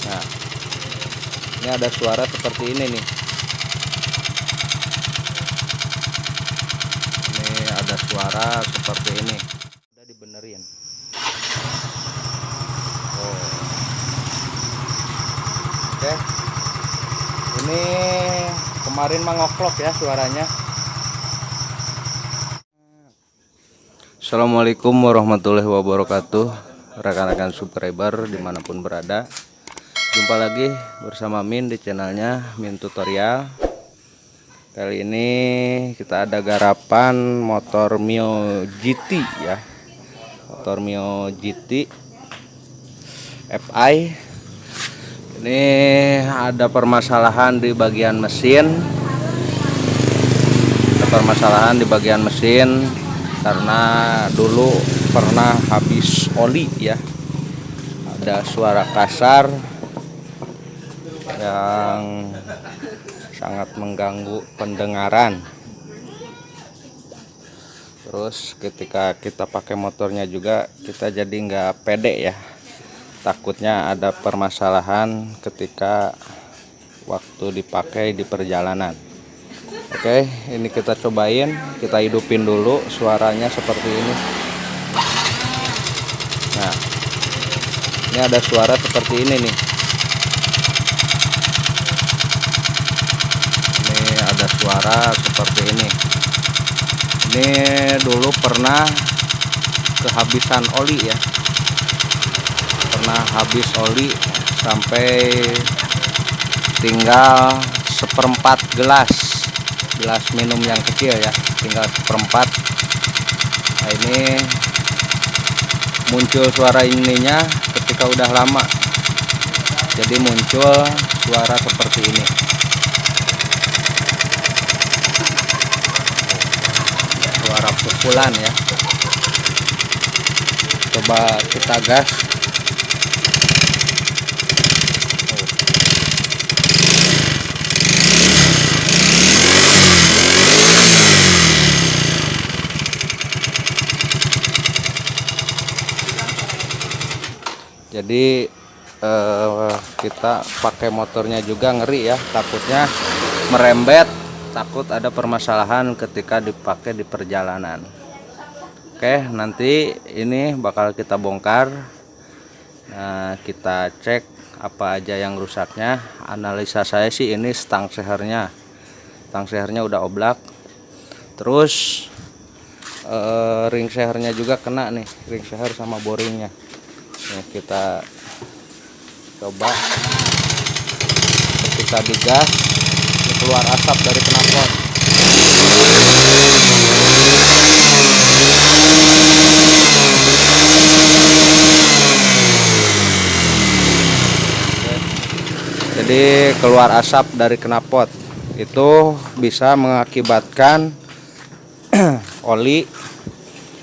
Nah, ini ada suara seperti ini nih. Ini ada suara seperti ini. Udah dibenerin. Oh. Oke. Ini kemarin mengoklok ya suaranya. Assalamualaikum warahmatullahi wabarakatuh, rekan-rekan subscriber dimanapun berada. Jumpa lagi bersama Min di channelnya Min Tutorial. Kali ini kita ada garapan motor Mio GT ya, motor Mio GT Fi. Ini ada permasalahan di bagian mesin, karena dulu pernah habis oli ya. Ada suara kasar yang sangat mengganggu pendengaran. Terus ketika kita pakai motornya juga kita jadi nggak pede ya, takutnya ada permasalahan ketika waktu dipakai di perjalanan. Oke, ini kita cobain, kita hidupin dulu suaranya seperti ini. Nah, ini ada suara seperti ini nih. Ini ada suara seperti ini. Ini dulu pernah kehabisan oli ya. Pernah habis oli sampai tinggal seperempat gelas minum yang kecil ya, tinggal seperempat. Nah, ini muncul suara ininya ketika udah lama, jadi muncul suara seperti ini. Suara pukulan ya. Coba kita gas. Jadi kita pakai motornya juga ngeri ya, takutnya merembet, takut ada permasalahan ketika dipakai di perjalanan. Oke, nanti ini bakal kita bongkar. Nah, kita cek apa aja yang rusaknya. Analisa saya sih ini stang sehernya udah oblak. Terus ring sehernya juga kena nih, ring seher sama boringnya. Nah, kita coba ketika digas keluar asap dari knalpot. Jadi keluar asap dari knalpot itu bisa mengakibatkan oli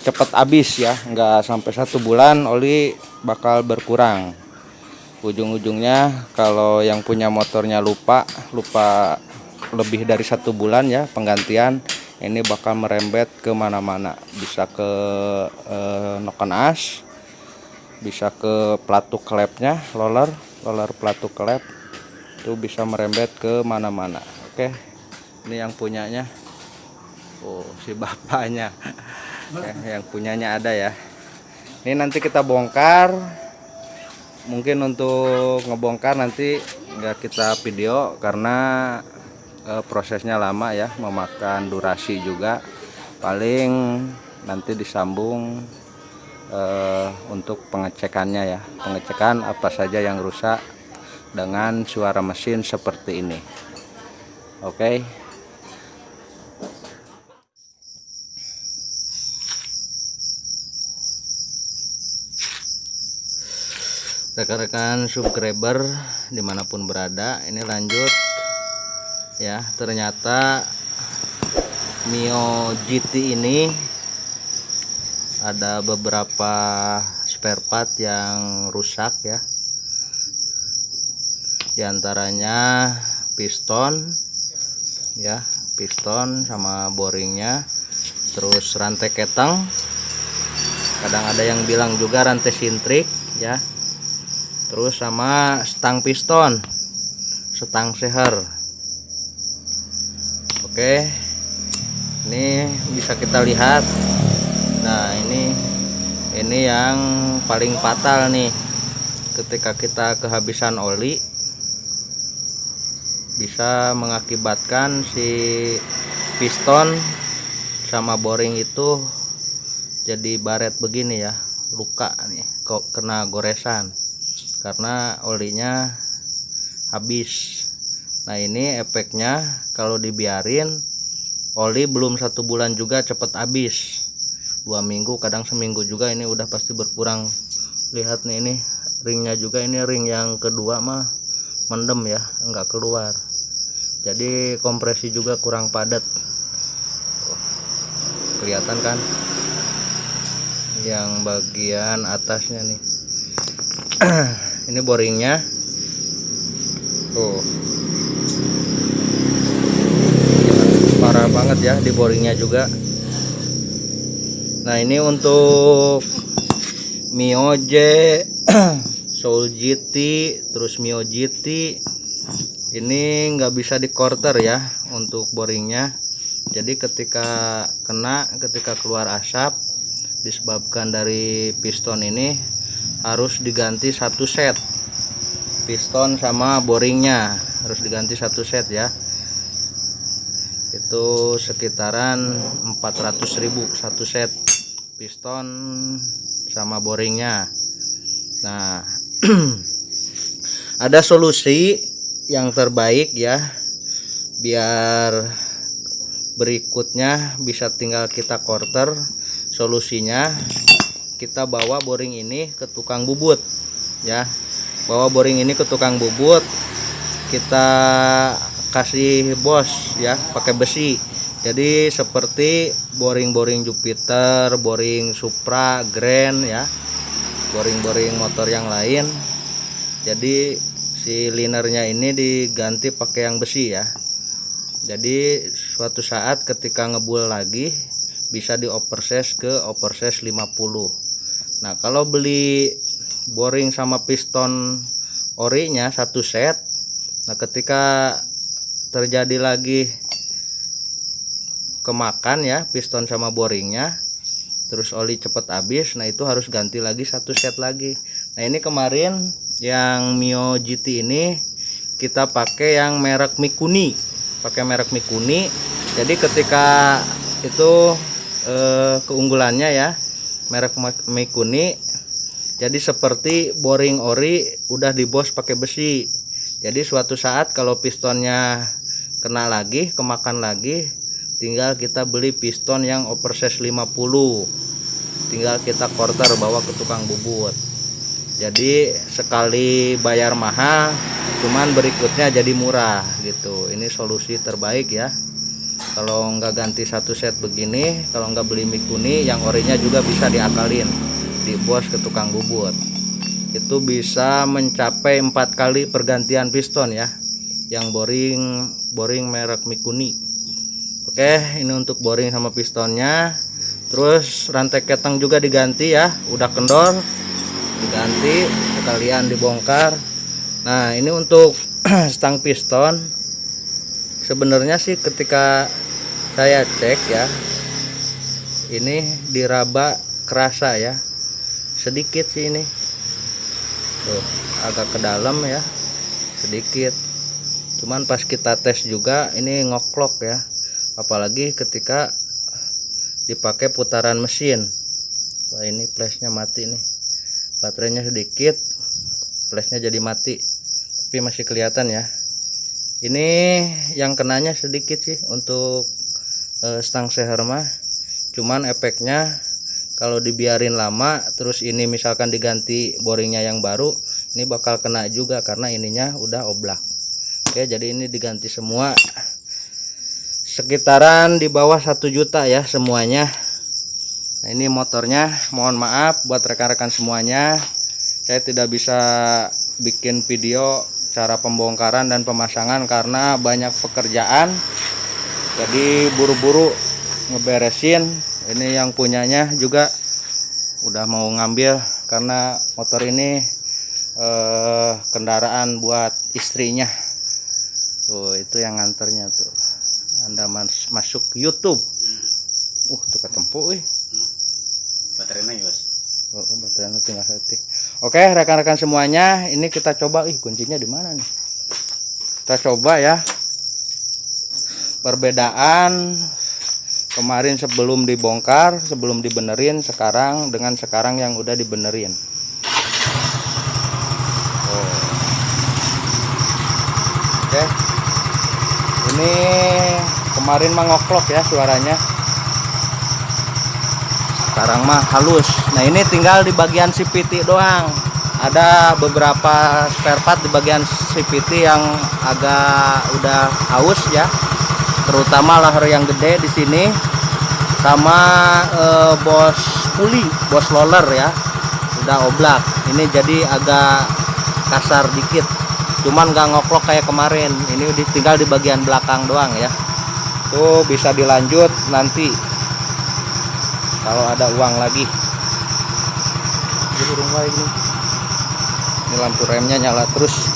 cepat habis ya, nggak sampai 1 bulan oli bakal berkurang. Ujung-ujungnya kalau yang punya motornya lupa lebih dari 1 bulan ya penggantian, ini bakal merembet ke mana-mana, bisa ke noken as, bisa ke pelatuk klepnya, roller pelatuk klep, itu bisa merembet ke mana-mana. Oke, ini yang punyanya, oh si bapaknya. Yang punyanya ada ya. Ini nanti kita bongkar. Mungkin untuk ngebongkar nanti nggak kita video karena prosesnya lama ya, memakan durasi juga. Paling nanti disambung untuk pengecekannya ya, pengecekan apa saja yang rusak dengan suara mesin seperti ini. Oke. Rekan-rekan subscriber dimanapun berada, ini lanjut ya. Ternyata Mio GT ini ada beberapa spare part yang rusak ya, diantaranya piston ya, piston sama boringnya, terus rantai keteng, kadang ada yang bilang juga rantai sintrik ya. terus sama stang piston, stang seher. Oke, ini bisa kita lihat. Nah, ini yang paling fatal nih, ketika kita kehabisan oli bisa mengakibatkan si piston sama boring itu jadi baret begini ya, luka nih, kok kena goresan karena olinya habis. Nah, ini efeknya kalau dibiarin oli belum 1 bulan juga cepet habis, 2 minggu kadang seminggu juga ini udah pasti berkurang. Lihat nih, ini ringnya juga, ini ring yang kedua mah mendem ya, enggak keluar, jadi kompresi juga kurang padat. Kelihatan kan yang bagian atasnya nih. Ini boringnya tuh, parah banget ya di boringnya juga. Nah, ini untuk Mio J, Soul GT, terus Mio GT ini nggak bisa di quarter ya untuk boringnya. Jadi ketika keluar asap disebabkan dari piston ini harus diganti 1 set. Piston sama boringnya harus diganti 1 set ya. Itu sekitaran 400.000 1 set piston sama boringnya. Nah, ada solusi yang terbaik ya, biar berikutnya bisa tinggal kita quarter. Solusinya kita bawa boring ini ke tukang bubut ya, bawa boring ini ke tukang bubut, kita kasih bos ya pakai besi. Jadi seperti boring-boring Jupiter, boring Supra, Grand ya, boring-boring motor yang lain. Jadi si linernya ini diganti pakai yang besi ya. Jadi suatu saat ketika ngebul lagi bisa di oversize ke oversize 50. Nah, kalau beli boring sama piston orinya 1 set, nah ketika terjadi lagi kemakan ya piston sama boringnya, terus oli cepet habis, nah itu harus ganti lagi 1 set lagi. Nah, ini kemarin yang Mio GT ini kita pakai yang merek Mikuni, jadi ketika itu keunggulannya ya merek Mikuni, jadi seperti boring ori udah dibos pakai besi. Jadi suatu saat kalau pistonnya kena lagi, kemakan lagi, tinggal kita beli piston yang oversize 50, tinggal kita quarter bawa ke tukang bubut. Jadi sekali bayar mahal, cuman berikutnya jadi murah gitu. Ini solusi terbaik ya. Kalau nggak ganti 1 set begini, kalau nggak beli Mikuni yang orinya juga bisa diakalin, dibos ke tukang bubut. Itu bisa mencapai 4 kali pergantian piston ya, yang boring merek Mikuni. Oke, ini untuk boring sama pistonnya. Terus rantai keteng juga diganti ya, udah kendor, diganti sekalian dibongkar. Nah, ini untuk stang piston sebenarnya sih ketika saya cek ya, ini diraba kerasa ya, sedikit sih ini tuh, agak ke dalam ya sedikit, cuman pas kita tes juga ini ngoklok ya, apalagi ketika dipakai putaran mesin. Wah, ini flashnya mati nih, baterainya sedikit, flashnya jadi mati, tapi masih kelihatan ya. Ini yang kenanya sedikit sih untuk stang seher mah, cuman efeknya kalau dibiarin lama terus ini misalkan diganti boringnya yang baru, ini bakal kena juga karena ininya udah oblak. Oke, jadi ini diganti semua, sekitaran di bawah 1 juta ya semuanya. Nah, ini motornya, mohon maaf buat rekan-rekan semuanya, saya tidak bisa bikin video cara pembongkaran dan pemasangan karena banyak pekerjaan, jadi buru-buru ngeberesin. Ini yang punyanya juga udah mau ngambil karena motor ini kendaraan buat istrinya. Tuh itu yang nganternya tuh. Anda masuk YouTube. Tuh ketempuh baterainya ya, Bos. Baterainya tinggal setting. Oke, rekan-rekan semuanya, ini kita coba. Kuncinya di mana nih? Kita coba ya. Perbedaan kemarin sebelum dibongkar, sebelum dibenerin, sekarang dengan sekarang yang udah dibenerin. Oke. Ini kemarin mah ngoklok ya suaranya. Sekarang mah halus. Nah, ini tinggal di bagian CVT doang. Ada beberapa spare part di bagian CVT yang agak udah haus ya. Terutama leher yang gede di sini sama bos puli, bos roller ya. Udah oblak. Ini jadi agak kasar dikit. Cuman nggak ngoklok kayak kemarin. Ini udah tinggal di bagian belakang doang ya. Tuh bisa dilanjut nanti kalau ada uang lagi. Ini lampu remnya nyala terus.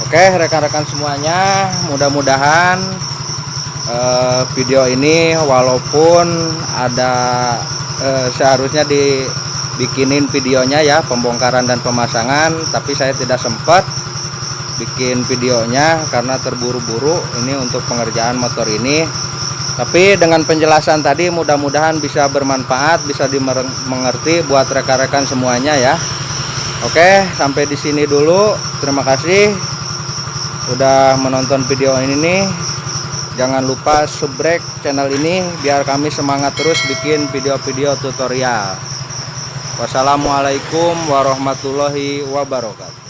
Oke, rekan-rekan semuanya, mudah-mudahan video ini walaupun ada seharusnya dibikinin videonya ya, pembongkaran dan pemasangan, tapi saya tidak sempat bikin videonya karena terburu-buru ini untuk pengerjaan motor ini. Tapi dengan penjelasan tadi mudah-mudahan bisa bermanfaat, bisa dimengerti buat rekan-rekan semuanya ya. Oke, sampai di sini dulu. Terima kasih udah menonton video ini nih. Jangan lupa subscribe channel ini biar kami semangat terus bikin video-video tutorial. Wassalamualaikum warahmatullahi wabarakatuh.